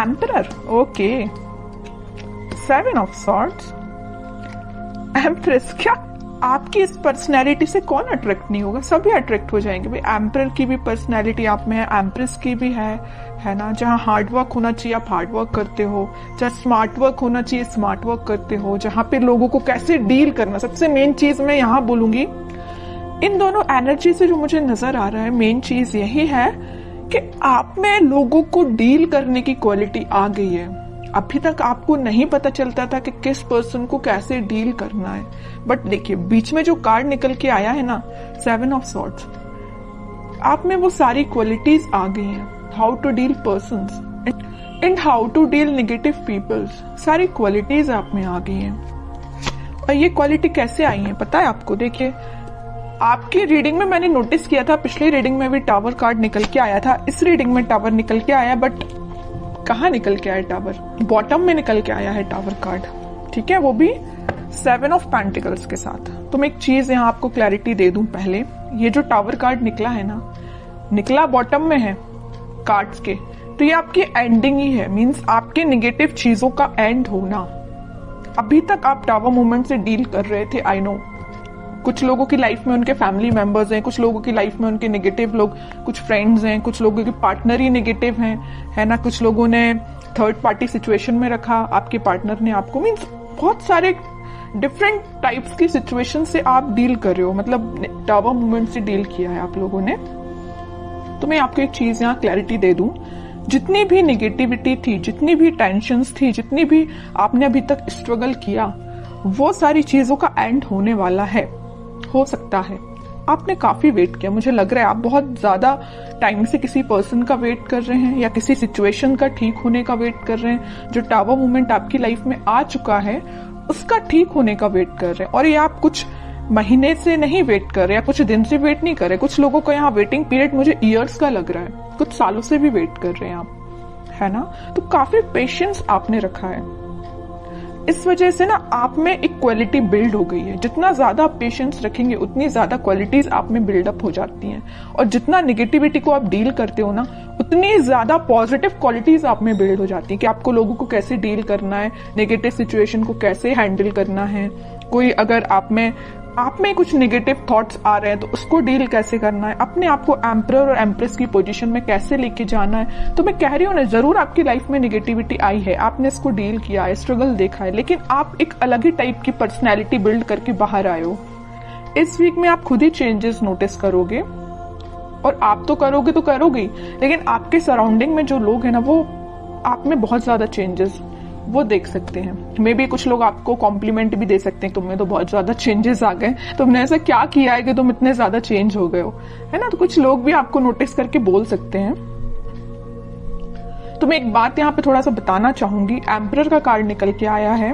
Emperor, okay. 7 of swords, empress. क्या आपकी इस पर्सनैलिटी से कौन अट्रैक्ट नहीं होगा? सभी अट्रैक्ट हो जाएंगे भाई। एम्परर की भी पर्सनैलिटी आप में है, एम्प्रेस की भी है ना। जहाँ हार्ड वर्क होना चाहिए आप हार्ड वर्क करते हो, जहाँ स्मार्ट वर्क होना चाहिए स्मार्ट वर्क करते हो, जहाँ पे लोगों को कैसे डील करना, सबसे मेन चीज मैं यहाँ बोलूंगी इन दोनों एनर्जी से जो मुझे नजर आ रहा है, मेन चीज यही है कि आप में लोगों को डील करने की क्वालिटी आ गई है। अभी तक आपको नहीं पता चलता था कि किस पर्सन को कैसे डील करना है, बट देखिए बीच में जो कार्ड निकल के आया है ना, 7 ऑफ सॉर्ड्स, आप में वो सारी क्वालिटीज आ गई हैं। How to deal persons and how to deal negative peoples, सारी क्वालिटीज आप में आ गई हैं। और ये क्वालिटी कैसे आई है पता है आपको? देखिए आपकी रीडिंग में मैंने नोटिस किया था, पिछली रीडिंग में भी टावर कार्ड निकल के आया था, इस रीडिंग में टावर निकल के आया, बट कहाँ निकल के आया टावर? बॉटम में निकल के आया है टावर कार्ड, ठीक है, वो भी 7 ऑफ पेंटिकल्स के साथ। तो मैं एक चीज यहाँ आपको क्लैरिटी दे दूं पहले, ये जो टावर कार्ड निकला है ना, निकला बॉटम में है कार्ड्स के, तो ये आपकी एंडिंग ही है, मींस आपके नेगेटिव चीजों का एंड होना। अभी तक आप टावर मूवमेंट से डील कर रहे थे, आई नो। कुछ लोगों की लाइफ में उनके फैमिली मेंबर्स हैं, कुछ लोगों की लाइफ में उनके नेगेटिव लोग, कुछ फ्रेंड्स हैं, कुछ लोगों के पार्टनर ही नेगेटिव हैं, है ना। कुछ लोगों ने थर्ड पार्टी सिचुएशन में रखा, आपके पार्टनर ने आपको, मीन्स बहुत सारे डिफरेंट टाइप्स की सिचुएशन से आप डील कर रहे हो, मतलब टावर मूवमेंट से डील किया है आप लोगों ने। तो मैं आपको एक चीज यहाँ क्लैरिटी दे दूं, जितनी भी नेगेटिविटी थी, जितनी भी टेंशन्स थी, जितनी भी आपने अभी तक स्ट्रगल किया, वो सारी चीजों का एंड होने वाला है। हो सकता है आपने काफी वेट किया, मुझे लग रहा है आप बहुत ज्यादा टाइम से किसी पर्सन का वेट कर रहे हैं या किसी सिचुएशन का ठीक होने का वेट कर रहे हैं। जो टावर मूवमेंट आपकी लाइफ में आ चुका है उसका ठीक होने का वेट कर रहे हैं, और ये आप कुछ महीने से नहीं वेट कर रहे या कुछ दिन से वेट नहीं कर रहे। कुछ लोगों का यहाँ वेटिंग पीरियड मुझे ईयर्स का लग रहा है, कुछ सालों से भी वेट कर रहे हैं आप, है ना। तो काफी पेशेंस आपने रखा है, इस वजह से ना आप में एक क्वालिटी बिल्ड हो गई है। जितना ज्यादा आप पेशेंस रखेंगे उतनी ज्यादा क्वालिटीज आप में बिल्डअप हो जाती हैं, और जितना नेगेटिविटी को आप डील करते हो ना, उतनी ज्यादा पॉजिटिव क्वालिटीज आप में बिल्ड हो जाती है कि आपको लोगों को कैसे डील करना है, नेगेटिव सिचुएशन को कैसे हैंडल करना है। कोई अगर आप में कुछ नेगेटिव थॉट्स आ रहे हैं तो उसको डील कैसे करना है, अपने आप को एम्परर और एम्प्रेस की पोजीशन में कैसे लेके जाना है। तो मैं कह रही हूँ ना, जरूर आपकी लाइफ में नेगेटिविटी आई है, आपने इसको डील किया है, स्ट्रगल देखा है, लेकिन आप एक अलग ही टाइप की पर्सनैलिटी बिल्ड करके बाहर आए हो। इस वीक में आप खुद ही चेंजेस नोटिस करोगे, और आप तो करोगे तो करोगे, लेकिन आपके सराउंडिंग में जो लोग हैं ना, वो आप में बहुत ज्यादा चेंजेस वो देख सकते हैं। मे बी कुछ लोग आपको कॉम्प्लीमेंट भी दे सकते हैं, तुम्हें तो बहुत ज्यादा चेंजेस आ गए, तुमने ऐसा क्या किया है कि तुम इतने ज्यादा चेंज हो गए हो, है ना। तो कुछ लोग भी आपको नोटिस करके बोल सकते हैं। तो मैं एक बात यहाँ पे थोड़ा सा बताना चाहूंगी, एम्परर का कार्ड निकल के आया है,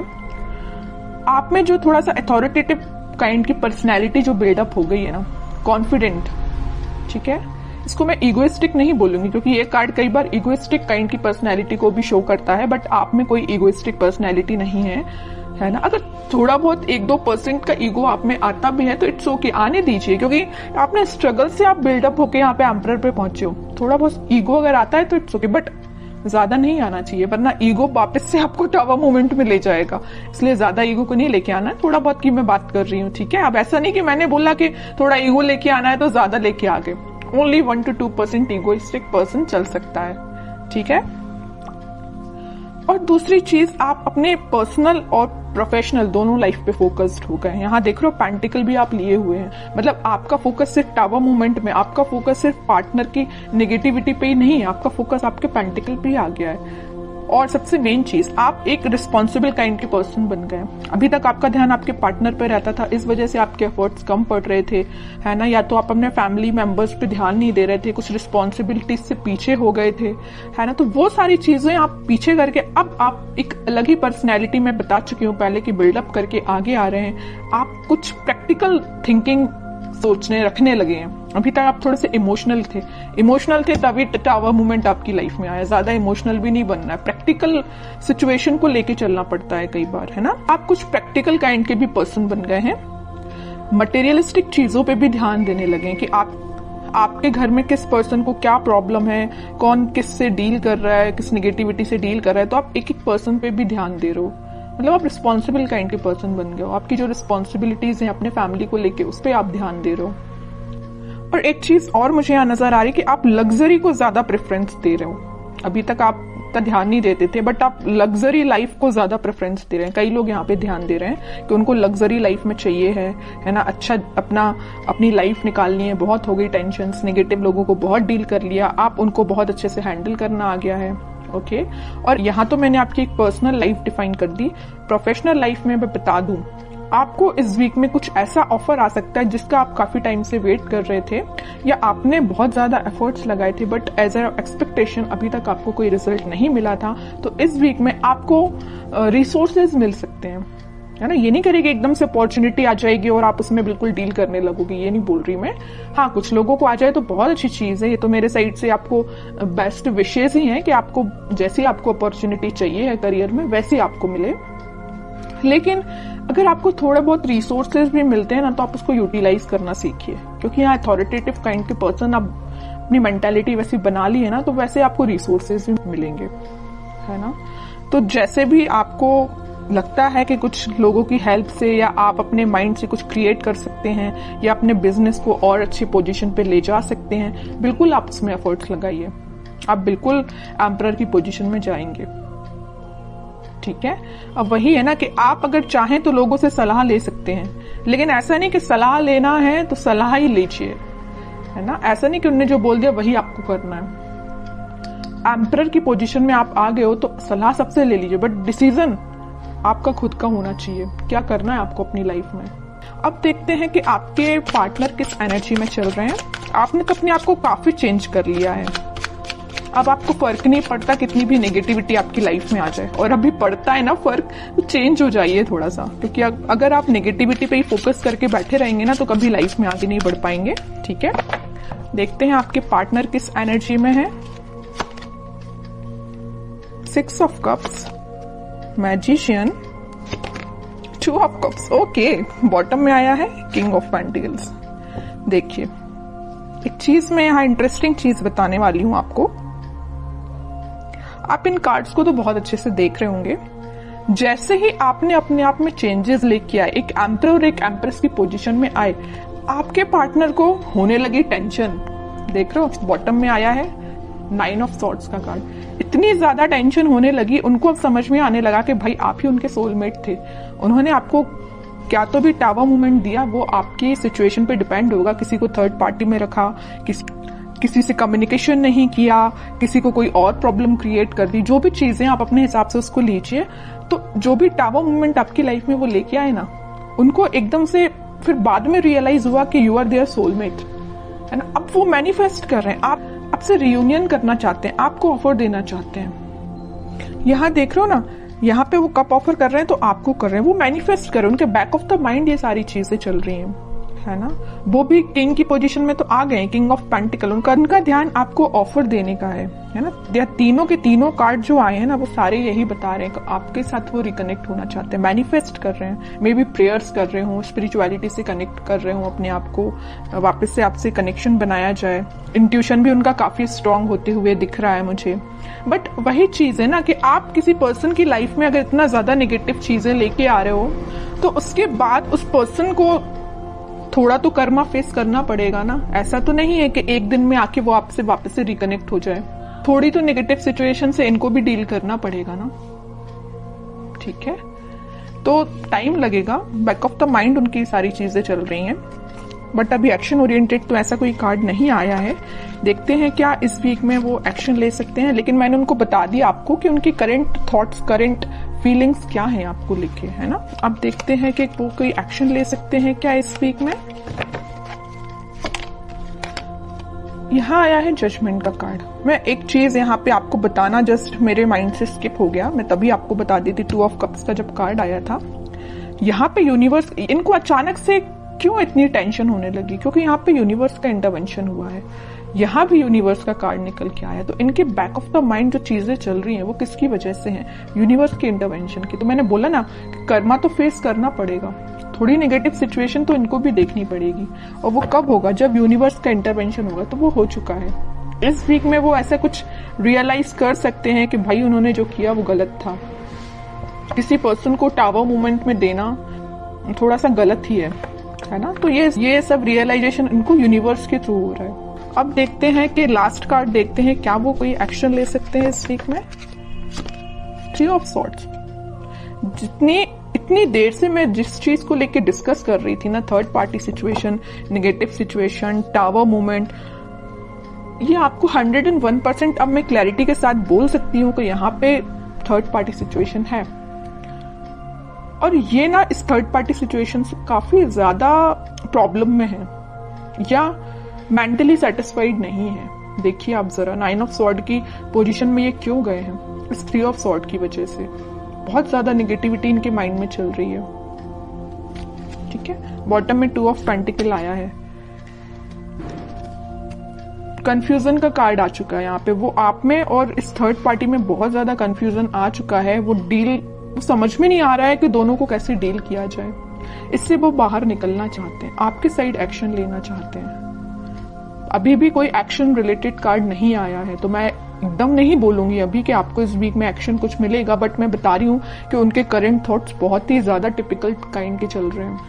आप में जो थोड़ा सा अथॉरिटेटिव काइंड की पर्सनैलिटी जो बिल्डअप हो गई है ना, कॉन्फिडेंट, ठीक है। इसको मैं इगोइस्टिक नहीं बोलूंगी, क्योंकि ये कार्ड कई बार इगोइस्टिक काइंड की पर्सनैलिटी को भी शो करता है, बट आप में कोई इगोइस्टिक पर्सनैलिटी नहीं है ना। अगर थोड़ा बहुत 1-2% का ईगो आप में आता भी है तो इट्स ओके, आने दीजिए, क्योंकि आपने स्ट्रगल से आप बिल्डअप होके यहाँ पे एम्परर पे पहुंचे हो। थोड़ा बहुत ईगो अगर आता है तो इट्स ओके, बट ज्यादा नहीं आना चाहिए, वरना ईगो वापस से आपको टावर मूवमेंट में ले जाएगा। इसलिए ज्यादा ईगो को नहीं लेके आना है, थोड़ा बहुत की मैं बात कर रही हूँ, ठीक है। अब ऐसा नहीं कि मैंने बोला कि थोड़ा ईगो लेके आना है तो ज्यादा लेके आ गए। ओनली 1-2% इगोइस्टिक पर्सन चल सकता है, ठीक है। और दूसरी चीज, आप अपने पर्सनल और प्रोफेशनल दोनों लाइफ पे फोकस्ड हो गए। यहाँ देख रहे हो पेंटिकल भी आप लिए हुए हैं, मतलब आपका फोकस सिर्फ टावर मूवमेंट में, आपका फोकस सिर्फ पार्टनर की नेगेटिविटी पे ही नहीं है, आपका फोकस आपके पेंटिकल पे ही आ गया है। और सबसे मेन चीज, आप एक रिस्पॉन्सिबल काइंड के पर्सन बन गए। अभी तक आपका ध्यान आपके पार्टनर पे रहता था, इस वजह से आपके एफर्ट्स कम पड़ रहे थे, है ना। या तो आप अपने फैमिली मेंबर्स पे ध्यान नहीं दे रहे थे, कुछ रिस्पॉन्सिबिलिटीज से पीछे हो गए थे, है ना। तो वो सारी चीजें आप पीछे करके अब आप एक अलग ही पर्सनैलिटी में बता चुकी हूँ पहले कि बिल्डअप करके आगे आ रहे हैं। आप कुछ प्रैक्टिकल थिंकिंग सोचने रखने लगे हैं। अभी तक आप थोड़े से इमोशनल थे तभी टावर मूवमेंट आपकी लाइफ में आया। ज्यादा इमोशनल भी नहीं बनना है, प्रैक्टिकल सिचुएशन को लेके चलना पड़ता है कई बार, है ना। आप कुछ प्रैक्टिकल काइंड के भी पर्सन बन गए हैं, मटेरियलिस्टिक चीजों पे भी ध्यान देने लगे कि आपके घर में किस पर्सन को क्या प्रॉब्लम है, कौन किस से डील कर रहा है, किस नेगेटिविटी से डील कर रहा है, तो आप एक एक पर्सन पे भी ध्यान दे रहे हो। मतलब आप रिस्पॉन्सिबल काइंड के पर्सन बन गए हो। आपकी जो रिस्पॉन्सिबिलिटीज हैं अपने फैमिली को लेके, उस पर आप ध्यान दे रहे हो। और एक चीज और मुझे यहाँ नजर आ रही है कि आप लग्जरी को ज्यादा प्रेफरेंस दे रहे हो। अभी तक आप इतना ध्यान नहीं देते थे, बट आप लग्जरी लाइफ को ज्यादा प्रेफरेंस दे रहे हैं। कई लोग यहाँ पे ध्यान दे रहे हैं कि उनको लग्जरी लाइफ में चाहिए है ना, अच्छा अपनी लाइफ निकालनी है। बहुत हो गई टेंशन, नेगेटिव लोगों को बहुत डील कर लिया, आप उनको बहुत अच्छे से हैंडल करना आ गया है। ओके, और यहाँ तो मैंने आपकी एक पर्सनल लाइफ डिफाइन कर दी। प्रोफेशनल लाइफ में मैं बता दूं, आपको इस वीक में कुछ ऐसा ऑफर आ सकता है जिसका आप काफी टाइम से वेट कर रहे थे, या आपने बहुत ज्यादा एफर्ट्स लगाए थे, बट एज अ एक्सपेक्टेशन अभी तक आपको कोई रिजल्ट नहीं मिला था। तो इस वीक में आपको रिसोर्सेज मिल सकते हैं, है ना। ये नहीं करेगी एकदम से अपॉर्चुनिटी आ जाएगी और आप उसमें बिल्कुल डील करने लगोगे, ये नहीं बोल रही मैं। हाँ, कुछ लोगों को आ जाए तो बहुत अच्छी चीज है। ये तो मेरे साइड से आपको बेस्ट विशेष ही है कि आपको जैसी आपको अपॉर्चुनिटी चाहिए है करियर में, वैसी आपको मिले। लेकिन अगर आपको थोड़े बहुत रिसोर्सेज भी मिलते हैं ना, तो आप उसको यूटिलाइज करना सीखिए, क्योंकि यहाँ अथॉरिटेटिव काइंड के पर्सन आप अपनी मेंटालिटी वैसी बना ली है ना, तो वैसे आपको रिसोर्सेज भी मिलेंगे, है ना। तो जैसे भी आपको लगता है कि कुछ लोगों की हेल्प से या आप अपने माइंड से कुछ क्रिएट कर सकते हैं या अपने बिजनेस को और अच्छी पोजीशन पे ले जा सकते हैं, बिल्कुल आप उसमें एफर्ट्स लगाइए। आप बिल्कुल एम्परर की पोजीशन में जाएंगे, ठीक है। अब वही है ना कि आप अगर चाहें तो लोगों से सलाह ले सकते हैं, लेकिन ऐसा नहीं कि सलाह लेना है तो सलाह ही लीजिए, है ना। ऐसा नहीं कि उन्होंने जो बोल दिया वही आपको करना है। एम्परर की पोजीशन में आप आ गए हो तो सलाह सबसे ले लीजिए, बट डिसीजन आपका खुद का होना चाहिए, क्या करना है आपको अपनी लाइफ में। अब देखते हैं कि आपके पार्टनर किस एनर्जी में चल रहे हैं। आपने तो अपने आप को काफी चेंज कर लिया है। अब आपको फर्क नहीं पड़ता कितनी भी नेगेटिविटी आपकी लाइफ में आ जाए, और अभी पड़ता है ना फर्क, तो चेंज हो जाइए थोड़ा सा, क्योंकि अगर आप नेगेटिविटी पे ही फोकस करके बैठे रहेंगे ना, तो कभी लाइफ में आगे नहीं बढ़ पाएंगे, ठीक है। देखते हैं आपके पार्टनर किस एनर्जी में है। 6 of cups, magician, 2 of cups, okay. Bottom में आया है किंग ऑफ पेंटिकल्स। देखिए, एक चीज मैं यहाँ इंटरेस्टिंग चीज बताने वाली हूं आपको। आप इन कार्ड्स को तो बहुत अच्छे से देख रहे होंगे। जैसे ही आपने अपने आप में चेंजेस लेके आए, एक एम्परर और एक एम्प्रेस की पोजीशन में आए, आपके पार्टनर को होने लगी टेंशन। देख रहे हो, बॉटम में आया है 9 ऑफ सॉर्ड्स का कार्ड। इतनी ज्यादा टेंशन होने लगी, उनको अब समझ में आने लगा कि भाई आप ही उनके सोलमेट थे। उन्होंने आपको क्या तो भी टावर मूवमेंट दिया, वो आपकी सिचुएशन पे डिपेंड होगा। किसी को थर्ड पार्टी में रखा, किसी से कम्युनिकेशन नहीं किया, किसी को कोई और प्रॉब्लम क्रिएट कर दी, जो भी चीजें आप अपने हिसाब से उसको लीजिए। तो जो भी टावर मूवमेंट आपकी लाइफ में वो लेके आए ना, उनको एकदम से फिर बाद में रियलाइज हुआ कि यू आर देयर सोलमेट, है ना। अब वो मैनिफेस्ट कर रहे हैं, आप आपसे रियूनियन करना चाहते हैं, आपको ऑफर देना चाहते हैं। यहाँ देख रहे हो ना, यहाँ पे वो कप ऑफर कर रहे हैं तो आपको कर रहे हैं, वो मैनिफेस्ट कर रहे हैं। उनके बैक ऑफ द माइंड ये सारी चीजें चल रही हैं, है ना। वो भी किंग की पोजीशन में तो आ गए, किंग ऑफ पेंटिकल। उनका ध्यान आपको ऑफर देने का है ना। तीनों के तीनों कार्ड जो आए हैं ना, वो सारे यही बता रहे हैं कि आपके साथ वो रिकनेक्ट होना चाहते हैं, मैनिफेस्ट कर रहे हैं। मे बी प्रेयर्स कर रहे हो, स्पिरिचुअलिटी से कनेक्ट कर रहे हो, अपने आप को वापस से आपसे कनेक्शन बनाया जाए। इंट्यूशन भी उनका काफी स्ट्रांग होते हुए दिख रहा है मुझे। बट वही चीज है ना कि आप किसी पर्सन की लाइफ में अगर इतना ज्यादा नेगेटिव चीजें लेके आ रहे हो, तो उसके बाद उस पर्सन को थोड़ा तो कर्मा फेस करना पड़ेगा ना। ऐसा तो नहीं है कि एक दिन में आके वो आपसे वापस से रिकनेक्ट हो जाए। थोड़ी तो नेगेटिव सिचुएशन से इनको भी डील करना पड़ेगा ना, ठीक है। तो टाइम लगेगा, बैक ऑफ द माइंड उनकी सारी चीजें चल रही हैं, बट अभी एक्शन ओरिएंटेड तो ऐसा कोई कार्ड नहीं आया है। देखते हैं क्या इस वीक में वो एक्शन ले सकते हैं। लेकिन मैंने उनको बता दिया आपको कि उनकी करंट थॉट्स, करंट फीलिंग्स क्या है आपको लेके, है ना। अब देखते हैं कि वो कोई एक्शन ले सकते हैं क्या इस वीक में। यहाँ आया है जजमेंट का कार्ड। मैं एक चीज यहाँ पे आपको बताना जस्ट मेरे माइंड से स्किप हो गया, मैं तभी आपको बता दी थी। 2 ऑफ कप्स का जब कार्ड आया था, यहाँ पे यूनिवर्स, इनको अचानक से क्यों इतनी टेंशन होने लगी, क्योंकि यहाँ पे यूनिवर्स का इंटरवेंशन हुआ है। यहाँ भी यूनिवर्स का कार्ड निकल के आया। तो इनके बैक ऑफ द माइंड जो चीजें चल रही हैं वो किसकी वजह से हैं? यूनिवर्स के इंटरवेंशन की। तो मैंने बोला ना कि कर्मा तो फेस करना पड़ेगा, थोड़ी नेगेटिव सिचुएशन तो इनको भी देखनी पड़ेगी। और वो कब होगा? जब यूनिवर्स का इंटरवेंशन होगा। तो वो हो चुका है। इस वीक में वो ऐसा कुछ रियलाइज कर सकते हैं कि भाई उन्होंने जो किया वो गलत था। किसी पर्सन को टावर मूवमेंट में देना थोड़ा सा गलत ही है ना? तो ये सब रियलाइजेशन इनको यूनिवर्स के थ्रू हो रहा है। अब देखते हैं कि लास्ट कार्ड देखते हैं, क्या वो कोई एक्शन ले सकते हैं इस वीक में? 3 ऑफ सॉर्ड्स। इतनी देर से मैं जिस चीज को लेके डिस्कस कर रही थी ना, third party situation, negative situation, tower movement, ये आपको 101% अब मैं क्लैरिटी के साथ बोल सकती हूँ कि यहाँ पे थर्ड पार्टी सिचुएशन है। और ये ना इस थर्ड पार्टी सिचुएशन से काफी ज्यादा प्रॉब्लम में है या मेंटली सेटिस्फाइड नहीं है। देखिए आप जरा 9 ऑफ सॉर्ड की पोजीशन में ये क्यों गए हैं? इस 3 ऑफ सॉर्ड की वजह से बहुत ज्यादा नेगेटिविटी इनके माइंड में चल रही है। ठीक है, बॉटम में 2 ऑफ पेंटिकल आया है। कंफ्यूजन का कार्ड आ चुका है यहाँ पे। वो आप में और इस थर्ड पार्टी में बहुत ज्यादा कंफ्यूजन आ चुका है। वो समझ में नहीं आ रहा है कि दोनों को कैसे डील किया जाए। इससे वो बाहर निकलना चाहते हैं, आपके साइड एक्शन लेना चाहते हैं। अभी भी कोई एक्शन रिलेटेड कार्ड नहीं आया है, तो मैं एकदम नहीं बोलूंगी अभी कि आपको इस वीक में एक्शन कुछ मिलेगा, बट मैं बता रही हूँ कि उनके करंट थॉट्स बहुत ही ज्यादा टिपिकल काइंड के चल रहे हैं।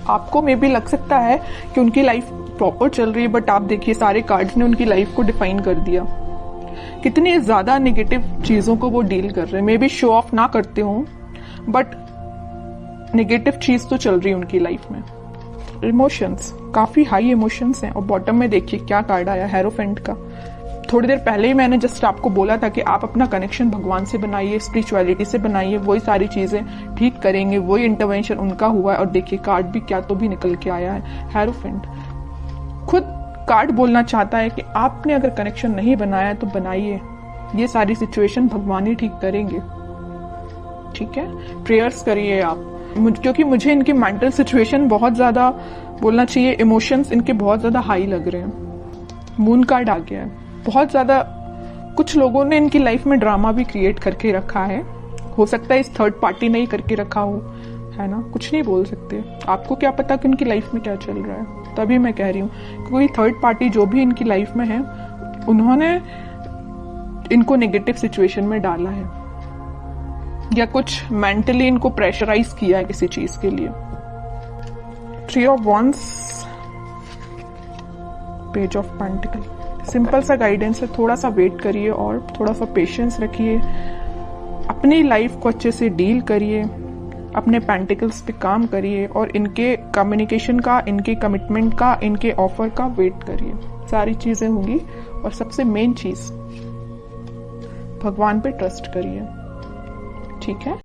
आपको मे भी लग सकता है कि उनकी लाइफ प्रॉपर चल रही है, बट आप देखिए सारे कार्ड्स ने उनकी लाइफ को डिफाइन कर दिया। कितनी ज्यादा नेगेटिव चीजों को वो डील कर रहे हैं। मे बी शो ऑफ ना करते हो, बट नेगेटिव चीज तो चल रही है उनकी लाइफ में। इमोशंस, काफी हाई इमोशंस हैं। और बॉटम में देखिए क्या कार्ड आया, हेरोफेंट का। थोड़ी देर पहले ही मैंने जस्ट आपको बोला था कि आप अपना कनेक्शन भगवान से बनाइए, स्पिरिचुअलिटी से बनाइए, वही सारी चीजें ठीक करेंगे, वही इंटरवेंशन उनका हुआ है। और देखिए कार्ड भी क्या तो भी निकल के आया है, हेरोफेंट। खुद कार्ड बोलना चाहता है कि आपने अगर कनेक्शन नहीं बनाया तो बनाइए, ये सारी सिचुएशन भगवान ही ठीक करेंगे। ठीक है, प्रेयर्स करिए आप, क्योंकि मुझे इनकी मेंटल सिचुएशन बहुत ज्यादा, बोलना चाहिए इमोशंस इनके बहुत ज्यादा हाई लग रहे हैं। मून कार्ड आ गया है। बहुत ज्यादा कुछ लोगों ने इनकी लाइफ में ड्रामा भी क्रिएट करके रखा है। हो सकता है इस थर्ड पार्टी ने ही करके रखा हो, है ना? कुछ नहीं बोल सकते। आपको क्या पता कि उनकी लाइफ में क्या चल रहा है। तभी मैं कह रही हूँ कि कोई थर्ड पार्टी जो भी इनकी लाइफ में है, उन्होंने इनको नेगेटिव सिचुएशन में डाला है या कुछ मेंटली इनको प्रेशराइज किया है किसी चीज के लिए। 3 of wands, page of pentacle. Simple सा गाइडेंस है, थोड़ा सा वेट करिए और थोड़ा सा पेशेंस रखिए। अपनी लाइफ को अच्छे से डील करिए, अपने पेंटिकल्स पे काम करिए और इनके कम्युनिकेशन का, इनके कमिटमेंट का, इनके ऑफर का वेट करिए। सारी चीजें होंगी। और सबसे मेन चीज, भगवान पे ट्रस्ट करिए। ठीक है।